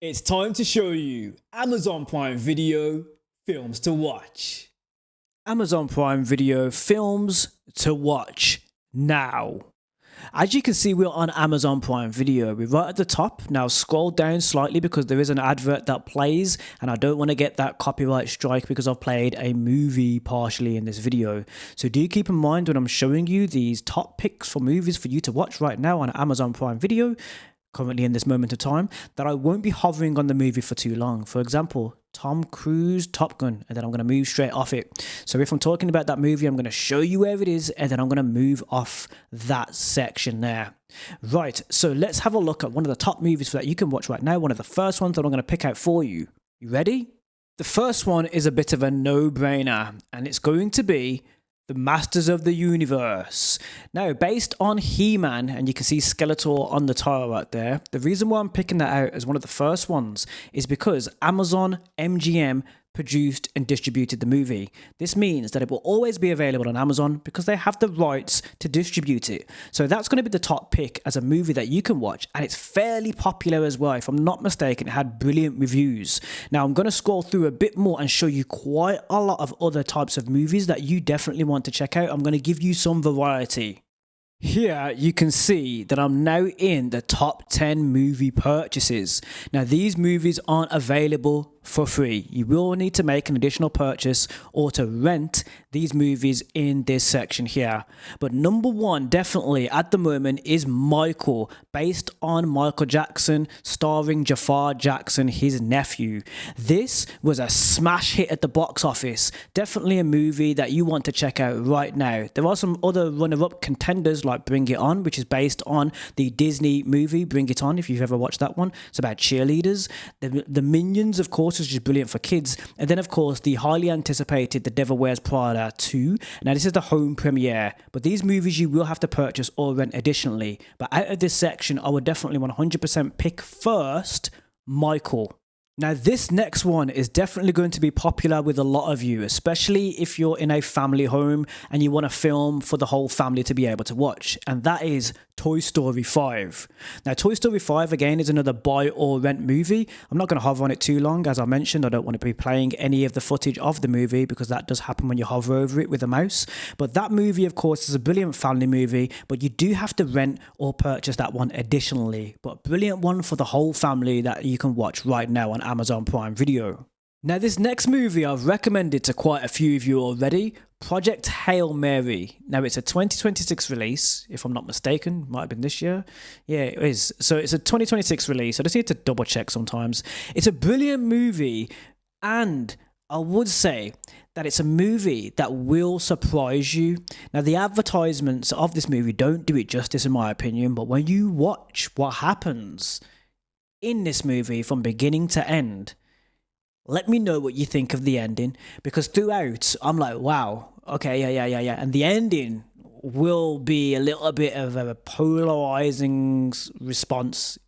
It's time to show you Amazon Prime Video films to watch. Amazon Prime Video films to watch now. As you can see, we're on Amazon Prime Video. We're right at the top. Now scroll down slightly because there is an advert that plays and I don't want to get that copyright strike because I've played a movie partially in this video. So do keep in mind when I'm showing you these top picks for movies for you to watch right now on Amazon Prime Video, currently in this moment of time, that I won't be hovering on the movie for too long. For example, Tom Cruise Top Gun, and then I'm going to move straight off it. So if I'm talking about that movie, I'm going to show you where it is and then I'm going to move off that section there. Right, so let's have a look at one of the top movies that you can watch right now. One of the first ones that I'm going to pick out for you. You ready? The first one is a bit of a no-brainer, and it's going to be The Masters of the Universe. Now, based on He-Man, and you can see Skeletor on the title right there, the reason why I'm picking that out as one of the first ones is because Amazon MGM produced and distributed the movie. This means that it will always be available on Amazon because they have the rights to distribute it. So that's going to be the top pick as a movie that you can watch, and it's fairly popular as well. If I'm not mistaken, it had brilliant reviews. Now I'm going to scroll through a bit more and show you quite a lot of other types of movies that you definitely want to check out. I'm going to give you some variety. Here you can see that I'm now in the top 10 movie purchases. Now these movies aren't available for free. You will need to make an additional purchase or to rent these movies in this section here. But number one definitely at the moment is Michael, based on Michael Jackson, starring Jafar Jackson, his nephew. This was a smash hit at the box office. Definitely a movie that you want to check out right now. There are some other runner-up contenders like Bring It On, which is based on the Disney movie Bring It On, if you've ever watched that one. It's about cheerleaders. The Minions, of course, is just brilliant for kids. And then, of course, the highly anticipated The Devil Wears Prada 2. Now, this is the home premiere, but these movies you will have to purchase or rent additionally. But out of this section, I would definitely 100% pick first Michael. Now, this next one is definitely going to be popular with a lot of you, especially if you're in a family home and you want a film for the whole family to be able to watch, and that is Toy Story 5. Now, Toy Story 5, again, is another buy or rent movie. I'm not going to hover on it too long. As I mentioned, I don't want to be playing any of the footage of the movie because that does happen when you hover over it with a mouse. But that movie, of course, is a brilliant family movie, but you do have to rent or purchase that one additionally. But brilliant one for the whole family that you can watch right now on Amazon Prime Video. Now, this next movie I've recommended to quite a few of you already, Project Hail Mary. Now, it's a 2026 release, if I'm not mistaken. Might have been this year. Yeah, it is. So it's a 2026 release. I just need to double check sometimes. It's a brilliant movie, and I would say that it's a movie that will surprise you. Now, the advertisements of this movie don't do it justice, in my opinion, but when you watch what happens in this movie from beginning to end, let me know what you think of the ending, because throughout I'm like, wow, okay, yeah. And the ending will be a little bit of a polarizing response.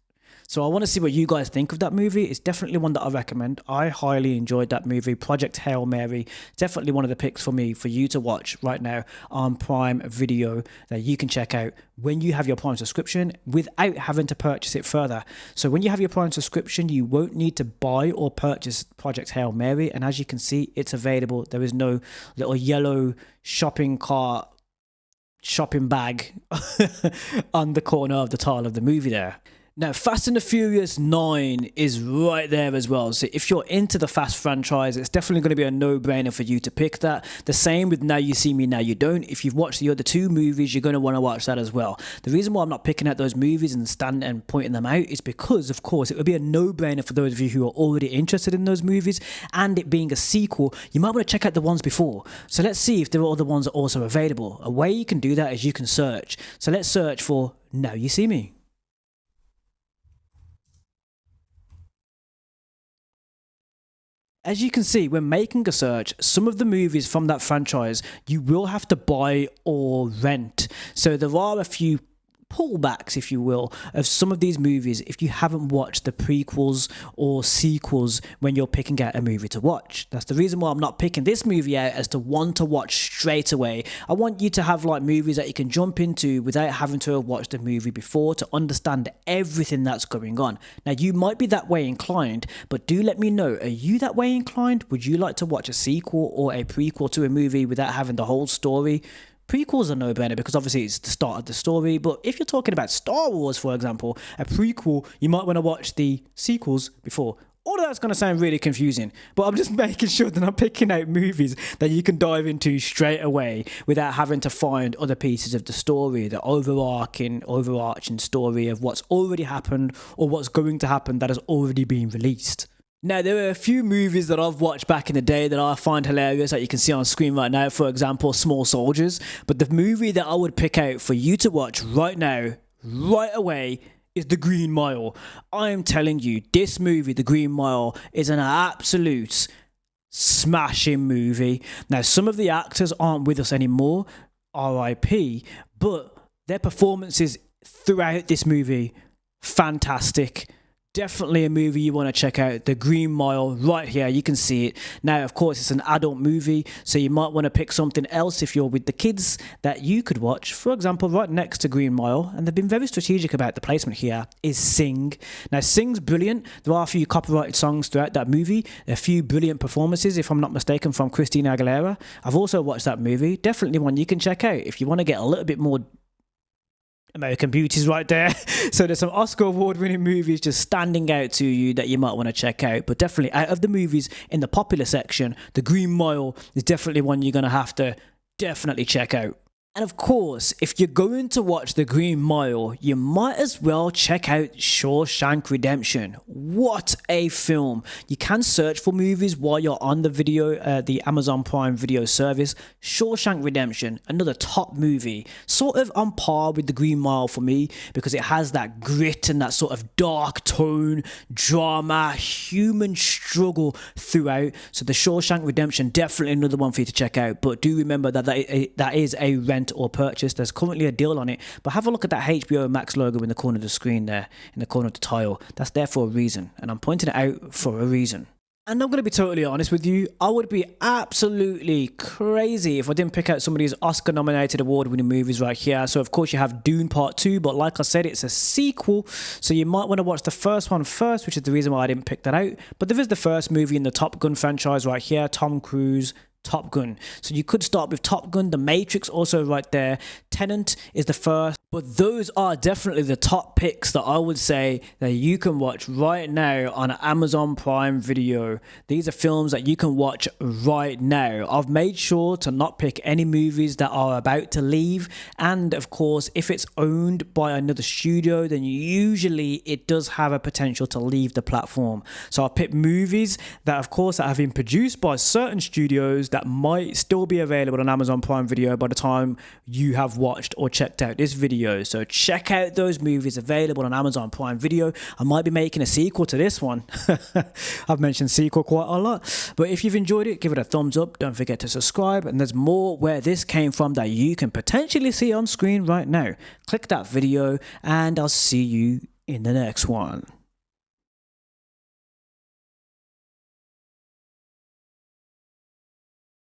So I want to see what you guys think of that movie. It's definitely one that I recommend. I highly enjoyed that movie, Project Hail Mary. Definitely one of the picks for me, for you to watch right now on Prime Video that you can check out when you have your Prime subscription without having to purchase it further. So when you have your Prime subscription, you won't need to buy or purchase Project Hail Mary. And as you can see, it's available. There is no little yellow shopping cart, shopping bag on the corner of the title of the movie there. Now, Fast and the Furious 9 is right there as well. So if you're into the Fast franchise, it's definitely going to be a no-brainer for you to pick that. The same with Now You See Me, Now You Don't. If you've watched the other two movies, you're going to want to watch that as well. The reason why I'm not picking out those movies and pointing them out is because, of course, it would be a no-brainer for those of you who are already interested in those movies, and it being a sequel, you might want to check out the ones before. So let's see if there are other ones also available. A way you can do that is you can search. So let's search for Now You See Me. As you can see, when making a search, some of the movies from that franchise you will have to buy or rent. So there are a few pullbacks, if you will, of some of these movies if you haven't watched the prequels or sequels when you're picking out a movie to watch. That's the reason why I'm not picking this movie out as the one to watch straight away. I want you to have like movies that you can jump into without having to have watched the movie before to understand everything that's going on. Now, you might be that way inclined, but do let me know, are you that way inclined? Would you like to watch a sequel or a prequel to a movie without having the whole story? Prequels are no-brainer because obviously it's the start of the story, but if you're talking about Star Wars, for example, a prequel, you might want to watch the sequels before. All of that's going to sound really confusing, but I'm just making sure that I'm picking out movies that you can dive into straight away without having to find other pieces of the story, the overarching story of what's already happened or what's going to happen that has already been released. Now, there are a few movies that I've watched back in the day that I find hilarious that you can see on screen right now, for example, Small Soldiers. But the movie that I would pick out for you to watch right now, right away, is The Green Mile. I am telling you, this movie, The Green Mile, is an absolute smashing movie. Now, some of the actors aren't with us anymore, RIP, but their performances throughout this movie, fantastic. Definitely a movie you want to check out, The Green Mile, right here, you can see it. Now, of course, it's an adult movie, so you might want to pick something else if you're with the kids that you could watch. For example, right next to Green Mile, and they've been very strategic about the placement here, is Sing. Now, Sing's brilliant. There are a few copyrighted songs throughout that movie, a few brilliant performances, if I'm not mistaken, from Christina Aguilera. I've also watched that movie. Definitely one you can check out if you want to get a little bit more American Beauties right there. So there's some Oscar award-winning movies just standing out to you that you might want to check out. But definitely out of the movies in the popular section, The Green Mile is definitely one you're going to have to definitely check out. And of course, if you're going to watch The Green Mile, you might as well check out Shawshank Redemption. What a film. You can search for movies while you're on the Amazon Prime Video service. Shawshank Redemption, another top movie, sort of on par with The Green Mile for me because it has that grit and that sort of dark tone, drama, human struggle throughout. So the Shawshank Redemption, definitely another one for you to check out. But do remember that is a rent or purchase. There's currently a deal on it, but have a look at that HBO Max logo in the corner of the screen there, in the corner of the tile. That's there for a reason, and I'm pointing it out for a reason. And I'm going to be totally honest with you, I would be absolutely crazy if I didn't pick out some of these Oscar-nominated award-winning movies right here. So, of course, you have Dune Part 2, but like I said, it's a sequel, so you might want to watch the first one first, which is the reason why I didn't pick that out. But there is the first movie in the Top Gun franchise right here, Tom Cruise, Top Gun. So you could start with Top Gun, The Matrix also right there. Tenet is the first. But those are definitely the top picks that I would say that you can watch right now on Amazon Prime Video. These are films that you can watch right now. I've made sure to not pick any movies that are about to leave. And of course, if it's owned by another studio, then usually it does have a potential to leave the platform. So I picked movies that, of course, that have been produced by certain studios that might still be available on Amazon Prime Video by the time you have watched or checked out this video. So check out those movies available on Amazon Prime Video. I might be making a sequel to this one. I've mentioned sequel quite a lot. But if you've enjoyed it, give it a thumbs up. Don't forget to subscribe. And there's more where this came from that you can potentially see on screen right now. Click that video and I'll see you in the next one.